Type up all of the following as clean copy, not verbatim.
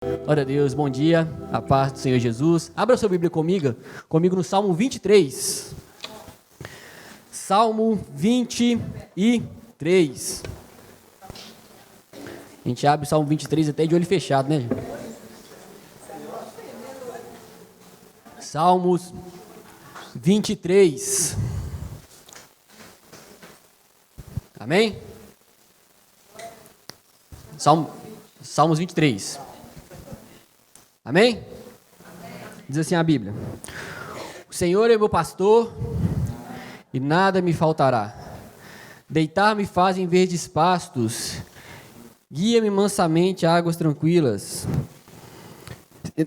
Glória a Deus, bom dia, a paz do Senhor Jesus. Abra sua Bíblia comigo no Salmo 23. Salmo 23. A gente abre o Salmo 23 até de olho fechado, né, gente? Salmos 23. Amém? Salmos 23. Amém? Diz assim a Bíblia: O Senhor é meu pastor e nada me faltará. Deitar-me faz em verdes pastos, guia-me mansamente a águas tranquilas.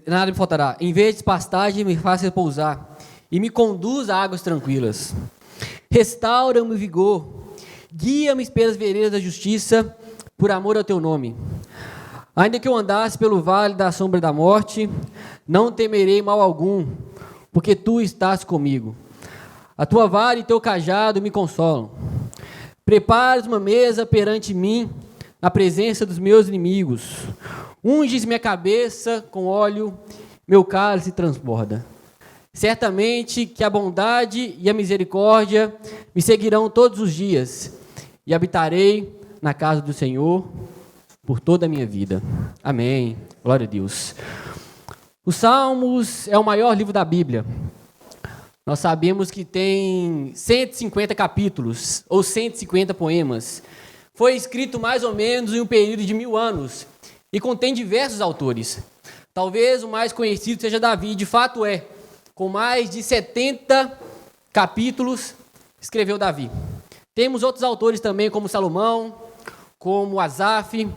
Nada me faltará. Em verdes pastagens me faz repousar e me conduz a águas tranquilas. Restaura-me o vigor, guia-me pelas veredas da justiça, por amor ao teu nome. Ainda que eu andasse pelo vale da sombra da morte, não temerei mal algum, porque tu estás comigo. A tua vara e teu cajado me consolam. Preparas uma mesa perante mim, na presença dos meus inimigos. Unges minha cabeça com óleo, meu cálice transborda. Certamente que a bondade e a misericórdia me seguirão todos os dias, e habitarei na casa do Senhor por toda a minha vida. Amém. Glória a Deus. Os Salmos é o maior livro da Bíblia. Nós sabemos que tem 150 capítulos, ou 150 poemas. Foi escrito mais ou menos em um período de 1000 anos, e contém diversos autores. Talvez o mais conhecido seja Davi, de fato é. Com mais de 70 capítulos, escreveu Davi. Temos outros autores também, como Salomão, como Asaf,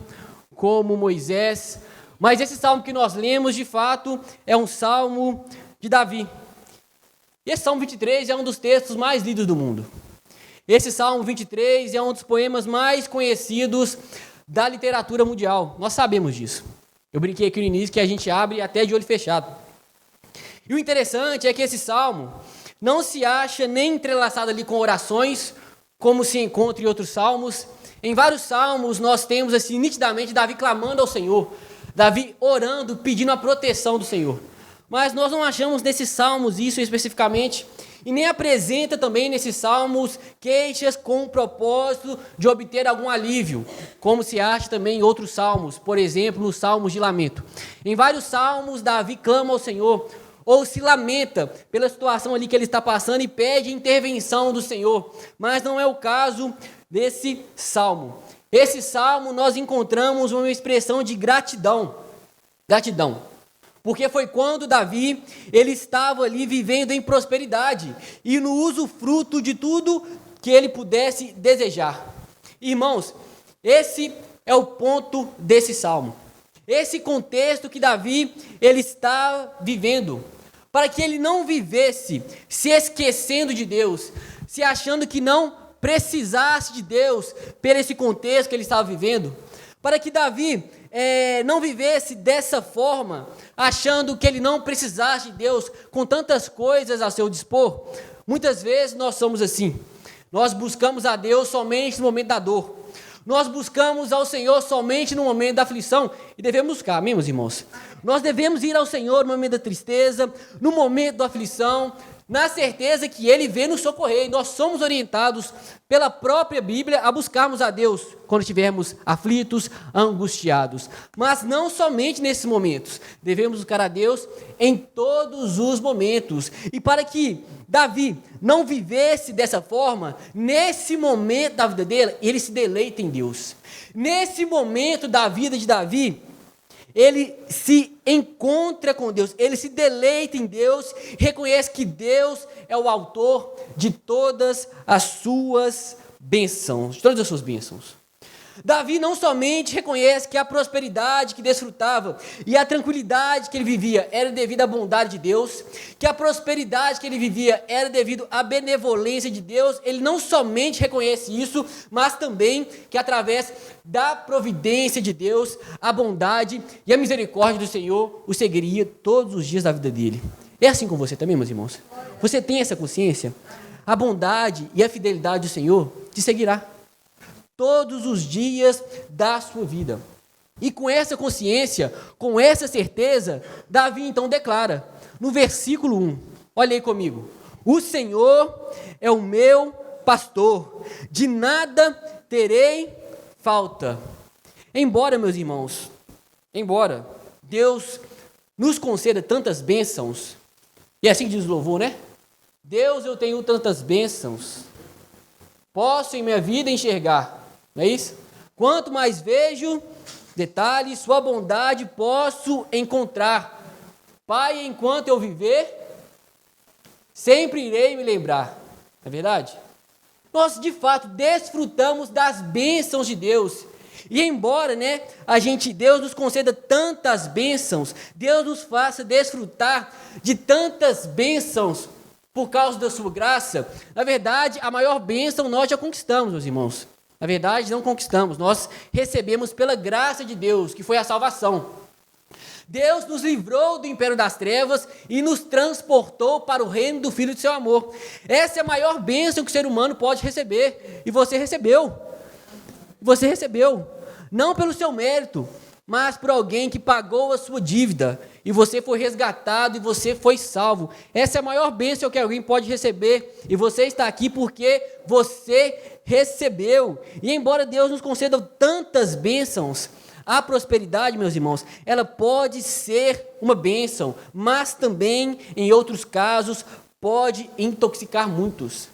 como Moisés, mas esse salmo que nós lemos, de fato, é um salmo de Davi. E esse salmo 23 é um dos textos mais lidos do mundo. Esse salmo 23 é um dos poemas mais conhecidos da literatura mundial. Nós sabemos disso. Eu brinquei aqui no início que a gente abre até de olho fechado. E o interessante é que esse salmo não se acha nem entrelaçado ali com orações, como se encontra em outros salmos. Em vários salmos nós temos assim nitidamente Davi clamando ao Senhor, Davi orando, pedindo a proteção do Senhor. Mas nós não achamos nesses salmos isso especificamente, e nem apresenta também nesses salmos queixas com o propósito de obter algum alívio, como se acha também em outros salmos, por exemplo, nos salmos de lamento. Em vários salmos Davi clama ao Senhor, ou se lamenta pela situação ali que ele está passando e pede intervenção do Senhor, mas não é o caso desse salmo. Esse salmo nós encontramos uma expressão de gratidão, porque foi quando Davi, ele estava ali vivendo em prosperidade e no usufruto de tudo que ele pudesse desejar. Irmãos, esse é o ponto desse salmo. Esse contexto que Davi, ele está vivendo, para que ele não vivesse se esquecendo de Deus, se achando que não precisasse de Deus, por esse contexto que ele estava vivendo, para que Davi não vivesse dessa forma, achando que ele não precisasse de Deus, com tantas coisas a seu dispor. Muitas vezes nós somos assim, nós buscamos a Deus somente no momento da dor, nós buscamos ao Senhor somente no momento da aflição, e devemos buscar, amém, meus irmãos? Nós devemos ir ao Senhor no momento da tristeza, no momento da aflição, na certeza que Ele vem nos socorrer, e nós somos orientados pela própria Bíblia a buscarmos a Deus quando estivermos aflitos, angustiados. Mas não somente nesses momentos, devemos buscar a Deus em todos os momentos. E para que Davi não vivesse dessa forma, nesse momento da vida dele, ele se deleita em Deus. Nesse momento da vida de Davi, ele se encontra com Deus, ele se deleita em Deus, reconhece que Deus é o autor de todas as suas bênçãos, de todas as suas bênçãos. Davi não somente reconhece que a prosperidade que desfrutava e a tranquilidade que ele vivia era devido à bondade de Deus, que a prosperidade que ele vivia era devido à benevolência de Deus, ele não somente reconhece isso, mas também que através da providência de Deus, a bondade e a misericórdia do Senhor o seguiria todos os dias da vida dele. É assim com você também, meus irmãos? Você tem essa consciência? A bondade e a fidelidade do Senhor te seguirá todos os dias da sua vida. E com essa consciência, com essa certeza, Davi então declara, no versículo 1, olha aí comigo: o Senhor é o meu pastor, de nada terei falta. Embora, meus irmãos, embora Deus nos conceda tantas bênçãos, e assim diz o louvor, né? Deus, eu tenho tantas bênçãos, posso em minha vida enxergar, não é isso? Quanto mais vejo detalhes, sua bondade posso encontrar. Pai, enquanto eu viver, sempre irei me lembrar. Não é verdade? Nós, de fato, desfrutamos das bênçãos de Deus. E embora, Deus nos conceda tantas bênçãos, Deus nos faça desfrutar de tantas bênçãos por causa da sua graça, na verdade, a maior bênção nós já conquistamos, meus irmãos. Na verdade, não conquistamos, nós recebemos pela graça de Deus, que foi a salvação. Deus nos livrou do império das trevas e nos transportou para o reino do Filho de seu amor. Essa é a maior bênção que o ser humano pode receber, e você recebeu. Você recebeu, não pelo seu mérito, mas por alguém que pagou a sua dívida, e você foi resgatado, e você foi salvo. Essa é a maior bênção que alguém pode receber, e você está aqui porque você recebeu. E embora Deus nos conceda tantas bênçãos, a prosperidade, meus irmãos, ela pode ser uma bênção, mas também, em outros casos, pode intoxicar muitos.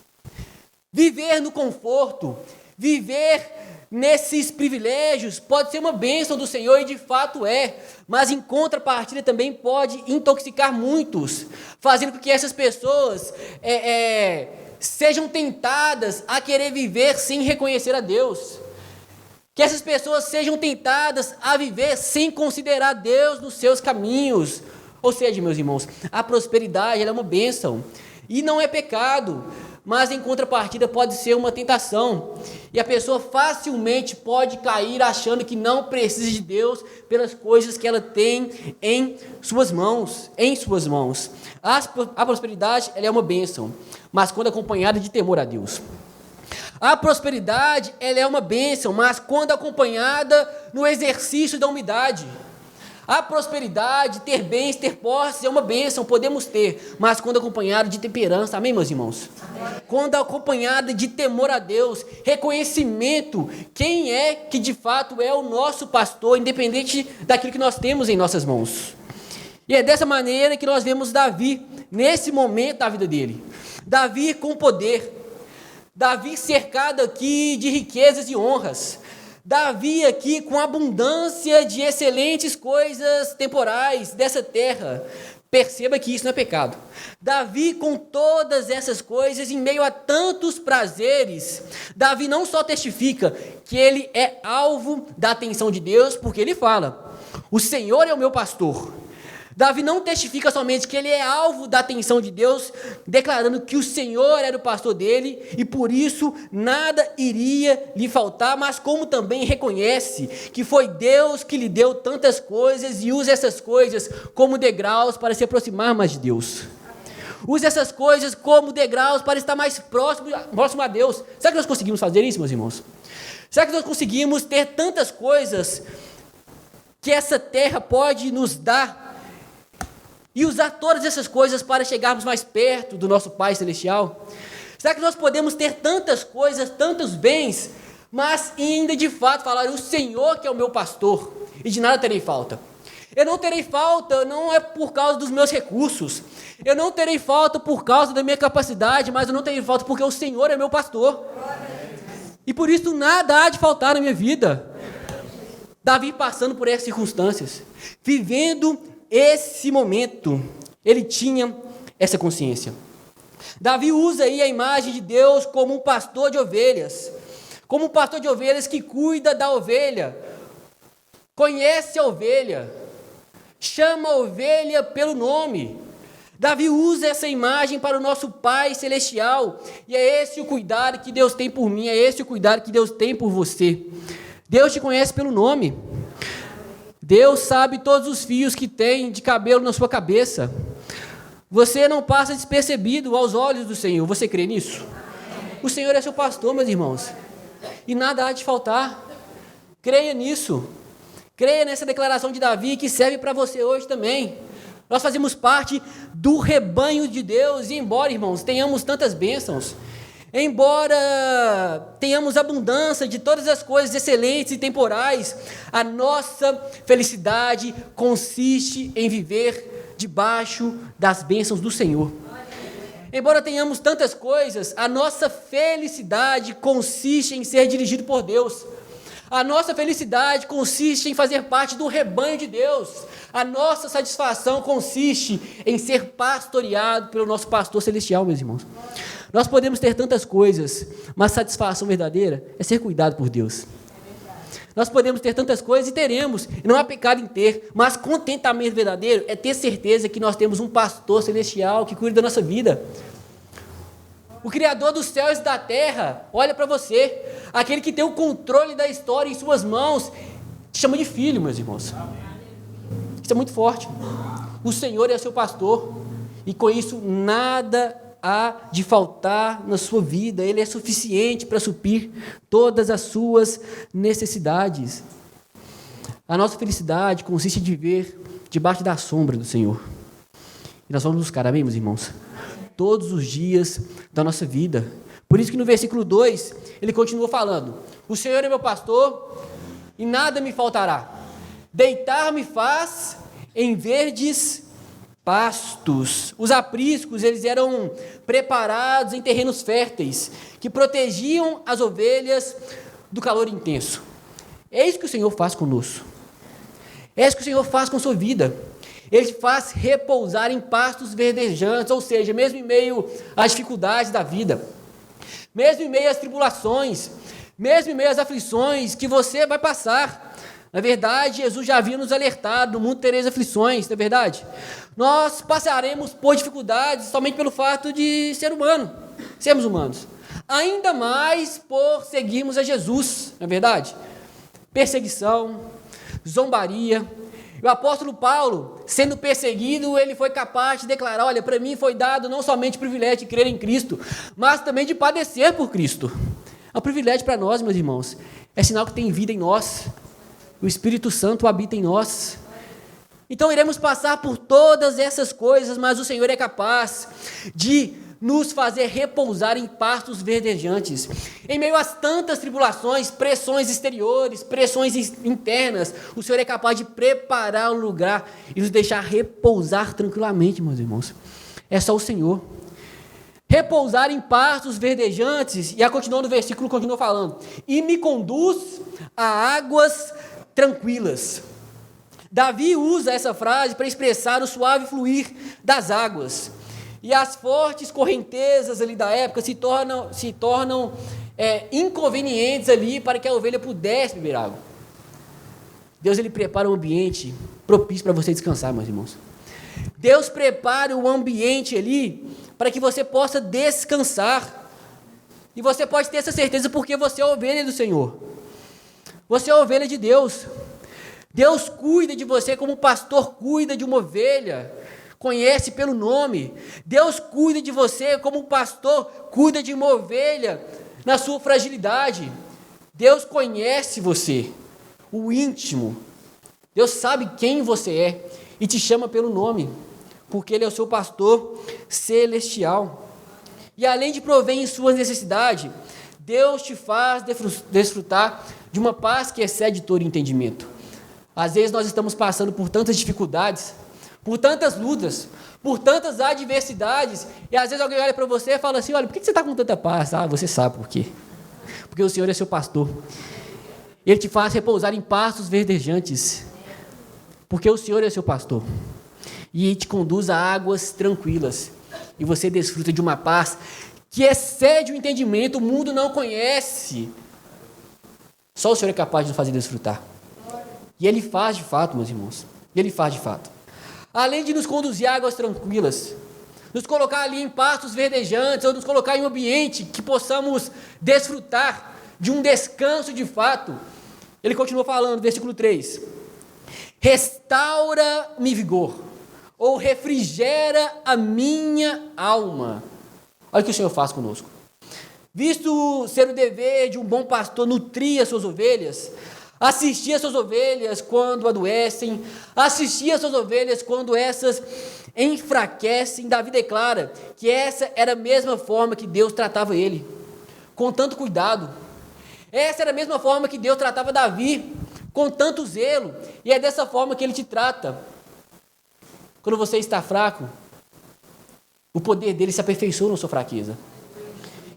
Viver no conforto, viver nesses privilégios pode ser uma bênção do Senhor, e de fato é, mas em contrapartida também pode intoxicar muitos, fazendo com que essas pessoas sejam tentadas a querer viver sem reconhecer a Deus, que essas pessoas sejam tentadas a viver sem considerar Deus nos seus caminhos. Ou seja, meus irmãos, a prosperidade ela é uma bênção, e não é pecado, mas em contrapartida pode ser uma tentação, e a pessoa facilmente pode cair achando que não precisa de Deus pelas coisas que ela tem em suas mãos. A prosperidade ela é uma bênção, mas quando acompanhada de temor a Deus. A prosperidade ela é uma bênção, mas quando acompanhada no exercício da humildade. A prosperidade, ter bens, ter posses é uma bênção, podemos ter, mas quando acompanhada de temperança, amém, meus irmãos? Amém. Quando acompanhada de temor a Deus, reconhecimento, quem é que de fato é o nosso pastor, independente daquilo que nós temos em nossas mãos. E é dessa maneira que nós vemos Davi, nesse momento da vida dele. Davi com poder, Davi cercado aqui de riquezas e honras, Davi aqui com abundância de excelentes coisas temporais dessa terra. Perceba que isso não é pecado. Davi com todas essas coisas, em meio a tantos prazeres, Davi não só testifica que ele é alvo da atenção de Deus, porque ele fala, o Senhor é o meu pastor. Davi não testifica somente que ele é alvo da atenção de Deus, declarando que o Senhor era o pastor dele e por isso nada iria lhe faltar, mas como também reconhece que foi Deus que lhe deu tantas coisas e usa essas coisas como degraus para se aproximar mais de Deus. Usa essas coisas como degraus para estar mais próximo a Deus. Será que nós conseguimos fazer isso, meus irmãos? Será que nós conseguimos ter tantas coisas que essa terra pode nos dar e usar todas essas coisas para chegarmos mais perto do nosso Pai Celestial? Será que nós podemos ter tantas coisas, tantos bens, mas ainda de fato falar, o Senhor que é o meu pastor, e de nada terei falta? Eu não terei falta, não é por causa dos meus recursos, eu não terei falta por causa da minha capacidade, mas eu não terei falta porque o Senhor é meu pastor. E por isso nada há de faltar na minha vida. Davi passando por essas circunstâncias, vivendo esse momento, ele tinha essa consciência. Davi usa aí a imagem de Deus como um pastor de ovelhas, que cuida da ovelha, conhece a ovelha, chama a ovelha pelo nome. Davi usa essa imagem para o nosso Pai Celestial, e é esse o cuidado que Deus tem por mim, é esse o cuidado que Deus tem por você. Deus te conhece pelo nome. Deus sabe todos os fios que tem de cabelo na sua cabeça. Você não passa despercebido aos olhos do Senhor. Você crê nisso? O Senhor é seu pastor, meus irmãos, e nada há de faltar. Creia nisso. Creia nessa declaração de Davi que serve para você hoje também. Nós fazemos parte do rebanho de Deus e embora, irmãos, tenhamos tantas bênçãos, embora tenhamos abundância de todas as coisas excelentes e temporais, a nossa felicidade consiste em viver debaixo das bênçãos do Senhor. Embora tenhamos tantas coisas, a nossa felicidade consiste em ser dirigido por Deus. A nossa felicidade consiste em fazer parte do rebanho de Deus. A nossa satisfação consiste em ser pastoreado pelo nosso pastor celestial, meus irmãos. Nós podemos ter tantas coisas, mas satisfação verdadeira é ser cuidado por Deus. Nós podemos ter tantas coisas e teremos, e não há pecado em ter, mas contentamento verdadeiro é ter certeza que nós temos um pastor celestial que cuida da nossa vida. O Criador dos céus e da terra olha para você, aquele que tem o controle da história em suas mãos, te chama de filho, meus irmãos. Isso é muito forte. O Senhor é seu pastor, e com isso nada há de faltar na sua vida. Ele é suficiente para suprir todas as suas necessidades. A nossa felicidade consiste em viver debaixo da sombra do Senhor. E nós vamos buscar, amém, meus irmãos? Todos os dias da nossa vida. Por isso que no versículo 2, ele continua falando: o Senhor é meu pastor e nada me faltará. Deitar-me faz em verdes pastos. Os apriscos, eles eram preparados em terrenos férteis, que protegiam as ovelhas do calor intenso. É isso que o Senhor faz conosco. É isso que o Senhor faz com a sua vida. Ele te faz repousar em pastos verdejantes, ou seja, mesmo em meio às dificuldades da vida, mesmo em meio às tribulações, mesmo em meio às aflições que você vai passar. Na verdade, Jesus já havia nos alertado: no mundo tereis aflições, não é verdade? Nós passaremos por dificuldades somente pelo fato de ser humano, sermos humanos. Ainda mais por seguirmos a Jesus, não é verdade? Perseguição, zombaria. O apóstolo Paulo, sendo perseguido, ele foi capaz de declarar: olha, para mim foi dado não somente o privilégio de crer em Cristo, mas também de padecer por Cristo. É um privilégio para nós, meus irmãos. É sinal que tem vida em nós. O Espírito Santo habita em nós. Então iremos passar por todas essas coisas, mas o Senhor é capaz de nos fazer repousar em pastos verdejantes. Em meio a tantas tribulações, pressões exteriores, pressões internas, o Senhor é capaz de preparar um lugar e nos deixar repousar tranquilamente, meus irmãos. É só o Senhor. Repousar em pastos verdejantes, e a continuando o versículo continua falando: e me conduz a águas tranquilas. Davi usa essa frase para expressar o suave fluir das águas. E as fortes correntezas ali da época se tornam inconvenientes ali para que a ovelha pudesse beber água. Deus, ele prepara um ambiente propício para você descansar, meus irmãos. Deus prepara o ambiente ali para que você possa descansar. E você pode ter essa certeza porque você é ovelha do Senhor. Você é ovelha de Deus. Deus cuida de você como o pastor cuida de uma ovelha. Conhece pelo nome. Deus cuida de você como o pastor cuida de uma ovelha na sua fragilidade. Deus conhece você, o íntimo. Deus sabe quem você é e te chama pelo nome, porque Ele é o seu pastor celestial. E além de prover em suas necessidades, Deus te faz desfrutar de uma paz que excede todo entendimento. Às vezes nós estamos passando por tantas dificuldades, por tantas lutas, por tantas adversidades, e às vezes alguém olha para você e fala assim: olha, por que você está com tanta paz? Ah, você sabe por quê. Porque o Senhor é seu pastor. Ele te faz repousar em pastos verdejantes, porque o Senhor é seu pastor. E Ele te conduz a águas tranquilas, e você desfruta de uma paz que excede o entendimento, o mundo não conhece. Só o Senhor é capaz de nos fazer desfrutar. E Ele faz de fato, meus irmãos. Ele faz de fato. Além de nos conduzir a águas tranquilas, nos colocar ali em pastos verdejantes, ou nos colocar em um ambiente que possamos desfrutar de um descanso de fato, Ele continua falando, versículo 3: restaura-me vigor, ou refrigera a minha alma. Olha o que o Senhor faz conosco. Visto ser o dever de um bom pastor nutrir as suas ovelhas, assistir as suas ovelhas quando adoecem, assistir as suas ovelhas quando essas enfraquecem. Davi declara que essa era a mesma forma que Deus tratava ele, com tanto cuidado. Essa era a mesma forma que Deus tratava Davi, com tanto zelo, e é dessa forma que Ele te trata. Quando você está fraco, o poder dele se aperfeiçoa na sua fraqueza.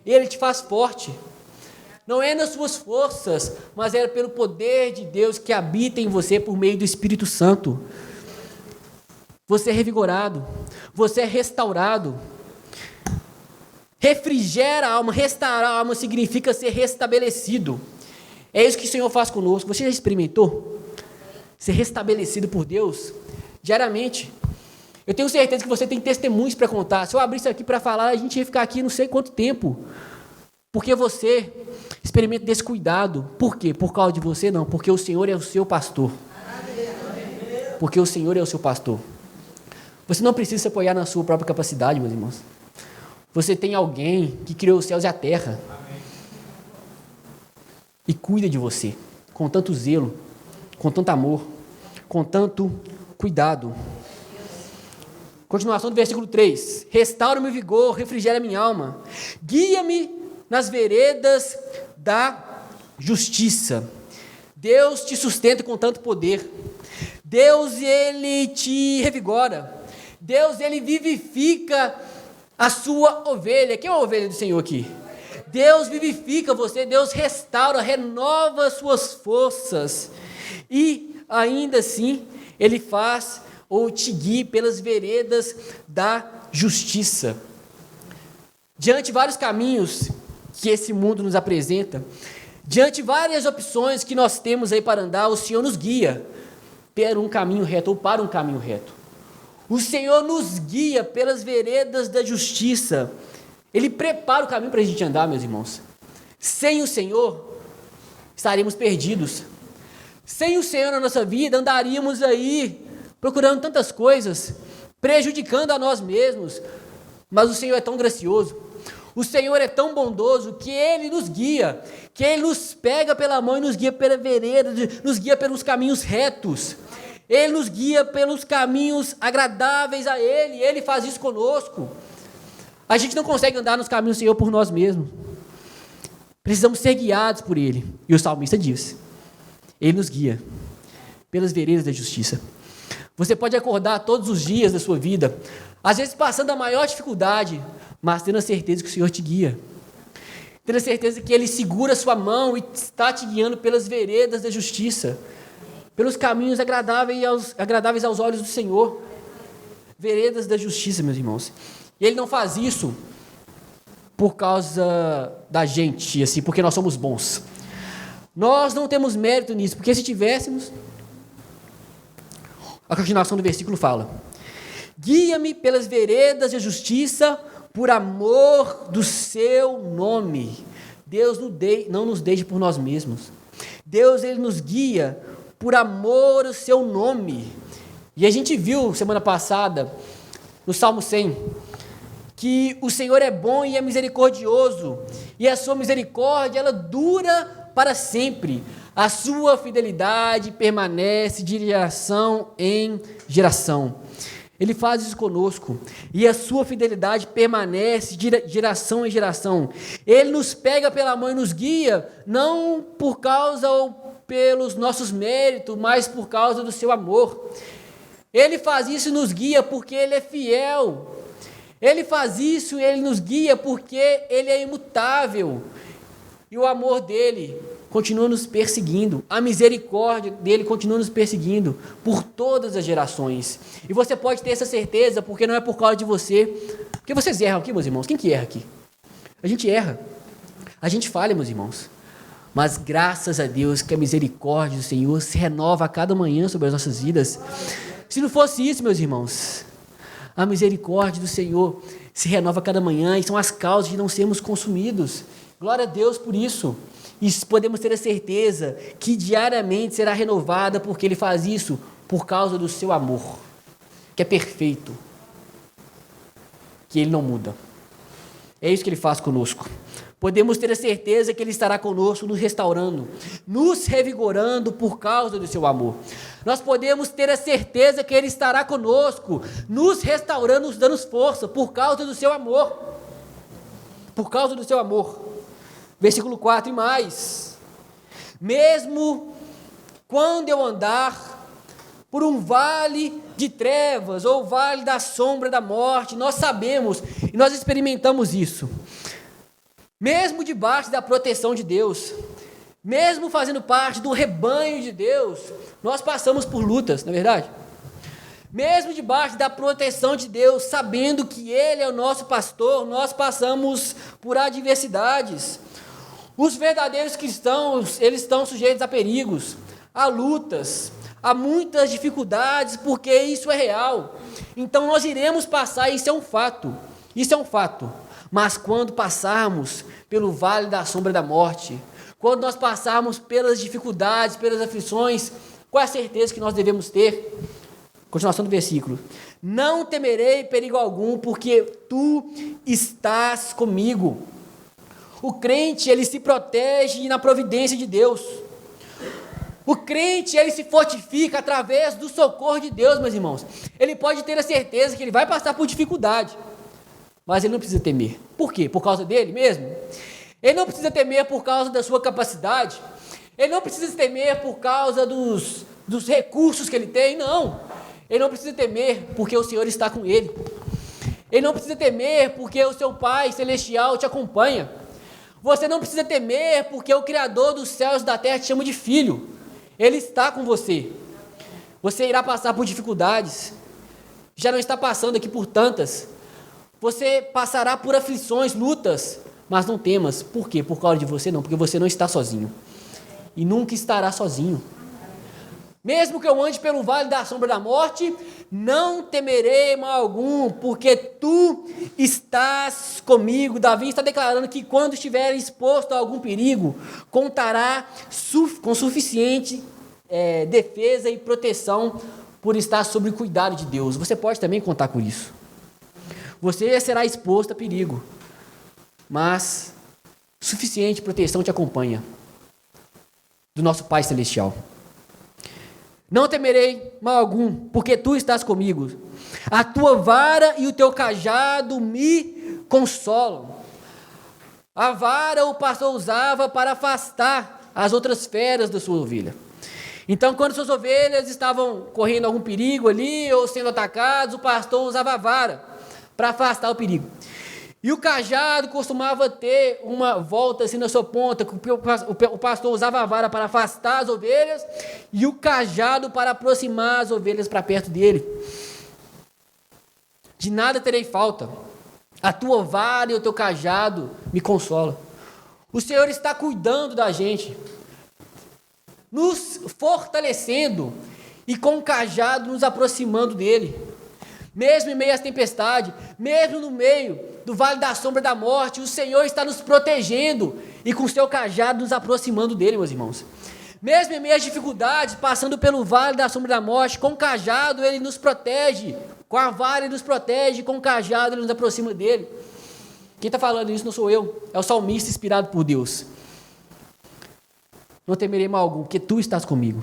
Ele te faz forte. Não é nas suas forças, mas é pelo poder de Deus que habita em você por meio do Espírito Santo. Você é revigorado, você é restaurado. Refrigera a alma, restaurar a alma significa ser restabelecido. É isso que o Senhor faz conosco. Você já experimentou ser restabelecido por Deus diariamente? Eu tenho certeza que você tem testemunhos para contar. Se eu abrir isso aqui para falar, a gente ia ficar aqui não sei quanto tempo. Porque você experimenta desse cuidado. Por quê? Por causa de você? Não. Porque o Senhor é o seu pastor. Porque o Senhor é o seu pastor. Você não precisa se apoiar na sua própria capacidade, meus irmãos. Você tem alguém que criou os céus e a terra. E cuida de você. Com tanto zelo, com tanto amor, com tanto cuidado. Continuação do versículo 3. Restaura-me o vigor, refrigera minha alma. Guia-me nas veredas da justiça. Deus te sustenta com tanto poder. Deus, Ele te revigora. Deus, Ele vivifica a sua ovelha. Quem é a ovelha do Senhor aqui? Deus vivifica você, Deus restaura, renova as suas forças. E ainda assim, Ele faz ou te guie pelas veredas da justiça. Diante de vários caminhos que esse mundo nos apresenta, diante de várias opções que nós temos aí para andar, o Senhor nos guia para um caminho reto ou para um caminho reto. O Senhor nos guia pelas veredas da justiça. Ele prepara o caminho para a gente andar, meus irmãos. Sem o Senhor, estaríamos perdidos. Sem o Senhor na nossa vida, andaríamos aí procurando tantas coisas, prejudicando a nós mesmos. Mas o Senhor é tão gracioso, o Senhor é tão bondoso, que Ele nos guia, que Ele nos pega pela mão e nos guia pela vereda, nos guia pelos caminhos retos. Ele nos guia pelos caminhos agradáveis a Ele, Ele faz isso conosco. A gente não consegue andar nos caminhos do Senhor por nós mesmos. Precisamos ser guiados por Ele. E o salmista diz, Ele nos guia pelas veredas da justiça. Você pode acordar todos os dias da sua vida, às vezes passando a maior dificuldade, mas tendo a certeza que o Senhor te guia. Tendo a certeza que Ele segura a sua mão e está te guiando pelas veredas da justiça, pelos caminhos agradáveis aos olhos do Senhor. Veredas da justiça, meus irmãos. E Ele não faz isso por causa da gente, assim, porque nós somos bons. Nós não temos mérito nisso, porque se tivéssemos... A continuação do versículo fala: guia-me pelas veredas da justiça, por amor do seu nome. Deus não nos deixa por nós mesmos. Deus, Ele nos guia por amor ao seu nome. E a gente viu semana passada, no Salmo 100, que o Senhor é bom e é misericordioso, e a sua misericórdia, ela dura para sempre. A sua fidelidade permanece de geração em geração. Ele faz isso conosco. E a sua fidelidade permanece de geração em geração. Ele nos pega pela mão e nos guia, não por causa ou pelos nossos méritos, mas por causa do seu amor. Ele faz isso e nos guia porque Ele é fiel. Ele faz isso e Ele nos guia porque Ele é imutável. E o amor dEle continua nos perseguindo, a misericórdia dEle continua nos perseguindo por todas as gerações. E você pode ter essa certeza, porque não é por causa de você, porque vocês erram aqui, meus irmãos. Quem que erra aqui? A gente erra, a gente falha, meus irmãos. Mas graças a Deus que a misericórdia do Senhor se renova a cada manhã sobre as nossas vidas. Se não fosse isso, meus irmãos, a misericórdia do Senhor se renova a cada manhã e são as causas de não sermos consumidos. Glória a Deus por isso. E podemos ter a certeza que diariamente será renovada, porque Ele faz isso por causa do seu amor, que é perfeito, que Ele não muda. É isso que Ele faz conosco, podemos ter a certeza que Ele estará conosco, nos restaurando, nos revigorando por causa do seu amor. Nós podemos ter a certeza que Ele estará conosco, nos restaurando, nos dando força, por causa do seu amor. Por causa do seu amor. Versículo 4 e mais. Mesmo quando eu andar por um vale de trevas, ou vale da sombra da morte, nós sabemos, e nós experimentamos isso. Mesmo debaixo da proteção de Deus, mesmo fazendo parte do rebanho de Deus, nós passamos por lutas, não é verdade? Mesmo debaixo da proteção de Deus, sabendo que Ele é o nosso pastor, nós passamos por adversidades. Os verdadeiros cristãos, eles estão sujeitos a perigos, a lutas, a muitas dificuldades, porque isso é real. Então nós iremos passar, isso é um fato, isso é um fato. Mas quando passarmos pelo vale da sombra da morte, quando nós passarmos pelas dificuldades, pelas aflições, qual é a certeza que nós devemos ter? Continuação do versículo. Não temerei perigo algum, porque tu estás comigo. O crente, ele se protege na providência de Deus. O crente, ele se fortifica através do socorro de Deus, meus irmãos. Ele pode ter a certeza que ele vai passar por dificuldade, mas ele não precisa temer. Por quê? Por causa dele mesmo? Ele não precisa temer por causa da sua capacidade. Ele não precisa temer por causa dos recursos que ele tem, não. Ele não precisa temer porque o Senhor está com ele. Ele não precisa temer porque o seu Pai Celestial te acompanha. Você não precisa temer porque o Criador dos céus e da terra te chama de filho. Ele está com você. Você irá passar por dificuldades. Já não está passando aqui por tantas. Você passará por aflições, lutas, mas não temas. Por quê? Por causa de você? Não, porque você não está sozinho. E nunca estará sozinho. Mesmo que eu ande pelo vale da sombra da morte, não temerei mal algum, porque tu estás comigo. Davi está declarando que quando estiver exposto a algum perigo, contará com suficiente defesa e proteção por estar sob o cuidado de Deus. Você pode também contar com isso. Você será exposto a perigo, mas suficiente proteção te acompanha do nosso Pai Celestial. Não temerei mal algum, porque tu estás comigo. A tua vara e o teu cajado me consolam. A vara o pastor usava para afastar as outras feras da sua ovelha. Então, quando suas ovelhas estavam correndo algum perigo ali, ou sendo atacadas, o pastor usava a vara para afastar o perigo. E o cajado costumava ter uma volta assim na sua ponta, o pastor usava a vara para afastar as ovelhas e o cajado para aproximar as ovelhas para perto dele. De nada terei falta, a tua vara e o teu cajado me consolam. O Senhor está cuidando da gente, nos fortalecendo e com o cajado nos aproximando dele. Mesmo em meio às tempestades, mesmo no meio do vale da sombra da morte, o Senhor está nos protegendo e com o seu cajado nos aproximando dele, meus irmãos. Mesmo em meio às dificuldades, passando pelo vale da sombra da morte, com o cajado ele nos protege, com a vara ele nos protege, com o cajado ele nos aproxima dele. Quem está falando isso não sou eu, é o salmista inspirado por Deus. Não temerei mal algum, porque tu estás comigo.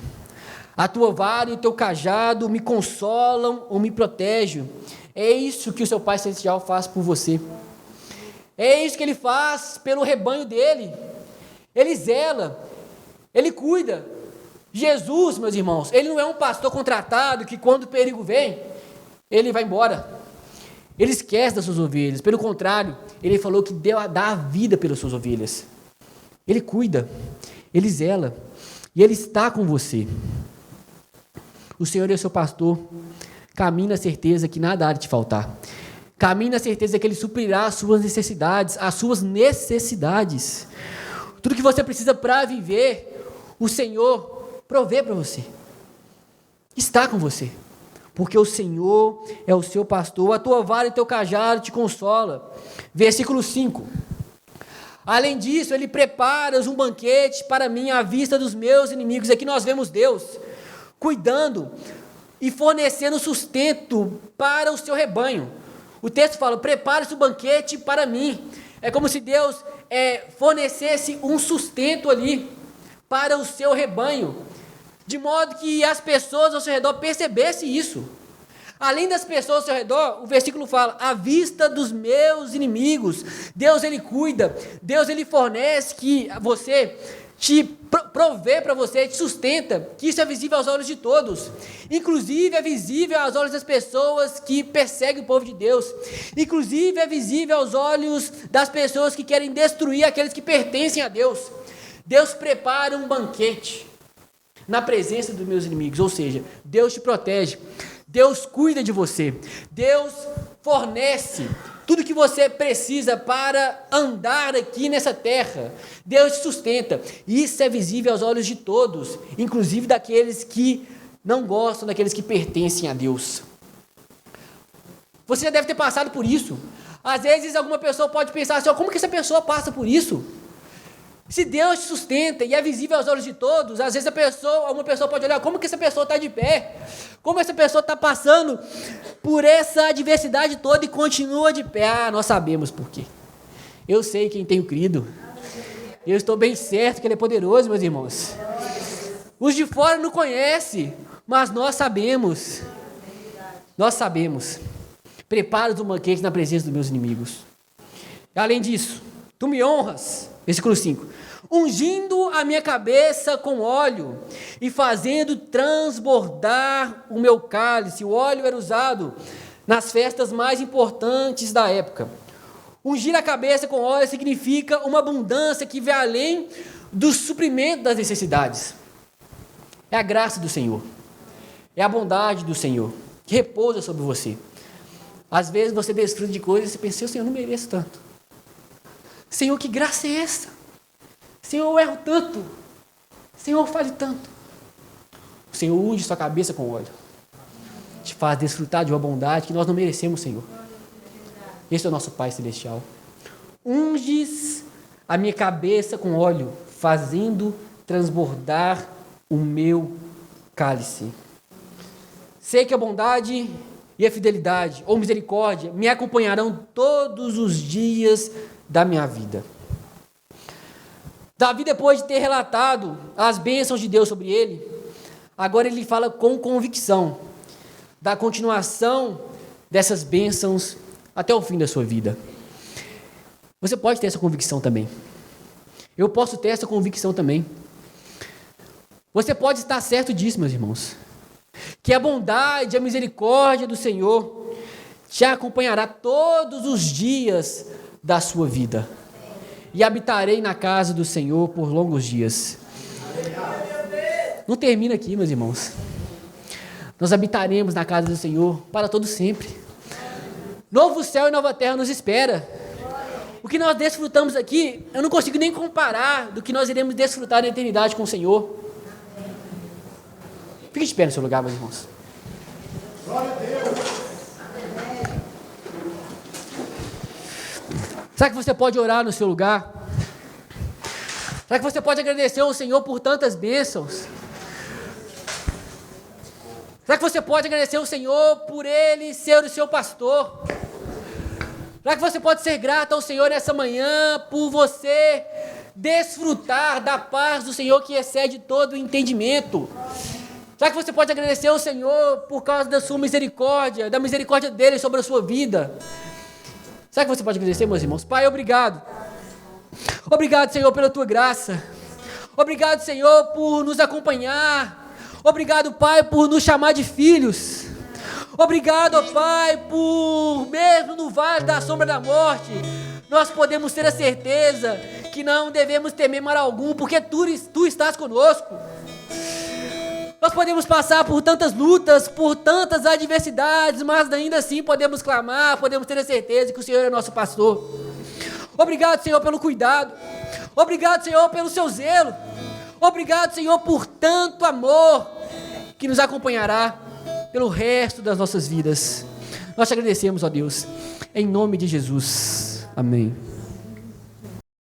A tua vara e o teu cajado me consolam ou me protegem. É isso que o seu Pai Celestial faz por você. É isso que Ele faz pelo rebanho dEle. Ele zela, Ele cuida. Jesus, meus irmãos, Ele não é um pastor contratado que quando o perigo vem, Ele vai embora. Ele esquece das suas ovelhas. Pelo contrário, Ele falou que dá a vida pelas suas ovelhas. Ele cuida, Ele zela e Ele está com você. O Senhor é o seu pastor, caminhe na certeza que nada há de te faltar. Caminhe na certeza que Ele suprirá as suas necessidades, Tudo que você precisa para viver, o Senhor provê para você. Está com você, porque o Senhor é o seu pastor, a tua vara e teu cajado te consola. Versículo 5. Além disso, Ele prepara um banquete para mim à vista dos meus inimigos. Aqui nós vemos Deus cuidando e fornecendo sustento para o seu rebanho. O texto fala, prepare-se o banquete para mim. É como se Deus fornecesse um sustento ali para o seu rebanho, de modo que as pessoas ao seu redor percebessem isso. Além das pessoas ao seu redor, o versículo fala: à vista dos meus inimigos. Deus, Ele cuida, Deus, Ele fornece que você te provê para você, te sustenta, que isso é visível aos olhos de todos, inclusive é visível aos olhos das pessoas que perseguem o povo de Deus, inclusive é visível aos olhos das pessoas que querem destruir aqueles que pertencem a Deus. Deus prepara um banquete na presença dos meus inimigos, ou seja, Deus te protege, Deus cuida de você, Deus fornece tudo que você precisa para andar aqui nessa terra. Deus te sustenta. Isso é visível aos olhos de todos, inclusive daqueles que não gostam, daqueles que pertencem a Deus. Você já deve ter passado por isso. Às vezes alguma pessoa pode pensar assim: como que essa pessoa passa por isso? Se Deus te sustenta e é visível aos olhos de todos, às vezes alguma pessoa pode olhar: como que essa pessoa está de pé? Como essa pessoa está passando por essa adversidade toda e continua de pé? Ah, nós sabemos por quê. Eu sei quem tenho crido. Eu estou bem certo que Ele é poderoso, meus irmãos. Os de fora não conhecem, mas nós sabemos. Nós sabemos. Prepara-os um banquete na presença dos meus inimigos. Além disso, tu me honras. Versículo 5. Ungindo a minha cabeça com óleo e fazendo transbordar o meu cálice. O óleo era usado nas festas mais importantes da época. Ungir a cabeça com óleo significa uma abundância que vai além do suprimento das necessidades. É a graça do Senhor. É a bondade do Senhor que repousa sobre você. Às vezes você desfruta de coisas e você pensa: Senhor, eu não mereço tanto. Senhor, que graça é essa? Senhor, eu erro tanto. Senhor, eu falho tanto. O Senhor unge sua cabeça com óleo. Te faz desfrutar de uma bondade que nós não merecemos, Senhor. Esse é o nosso Pai Celestial. Unges a minha cabeça com óleo, fazendo transbordar o meu cálice. Sei que a bondade e a fidelidade ou misericórdia me acompanharão todos os dias da minha vida. Davi, depois de ter relatado as bênçãos de Deus sobre ele, agora ele fala com convicção da continuação dessas bênçãos até o fim da sua vida. Você pode ter essa convicção também. Eu posso ter essa convicção também. Você pode estar certo disso, meus irmãos, que a bondade, a misericórdia do Senhor te acompanhará todos os dias da sua vida. E habitarei na casa do Senhor por longos dias. Não termina aqui, meus irmãos. Nós habitaremos na casa do Senhor para todo sempre. Novo céu e nova terra nos espera. O que nós desfrutamos aqui, eu não consigo nem comparar do que nós iremos desfrutar na eternidade com o Senhor. Fique de pé no seu lugar, meus irmãos. Glória a Deus. Será que você pode orar no seu lugar? Será que você pode agradecer ao Senhor por tantas bênçãos? Será que você pode agradecer ao Senhor por Ele ser o seu pastor? Será que você pode ser grato ao Senhor nessa manhã por você desfrutar da paz do Senhor que excede todo o entendimento? Será que você pode agradecer ao Senhor por causa da sua misericórdia, da misericórdia dEle sobre a sua vida? Será que você pode agradecer, meus irmãos? Pai, obrigado. Obrigado, Senhor, pela Tua graça. Obrigado, Senhor, por nos acompanhar. Obrigado, Pai, por nos chamar de filhos. Obrigado, ó Pai, por mesmo no vale da sombra da morte, nós podemos ter a certeza que não devemos temer mal algum, porque Tu estás conosco. Nós podemos passar por tantas lutas, por tantas adversidades, mas ainda assim podemos clamar, podemos ter a certeza que o Senhor é nosso pastor. Obrigado, Senhor, pelo cuidado. Obrigado, Senhor, pelo Seu zelo. Obrigado, Senhor, por tanto amor que nos acompanhará pelo resto das nossas vidas. Nós te agradecemos, ó Deus, em nome de Jesus. Amém.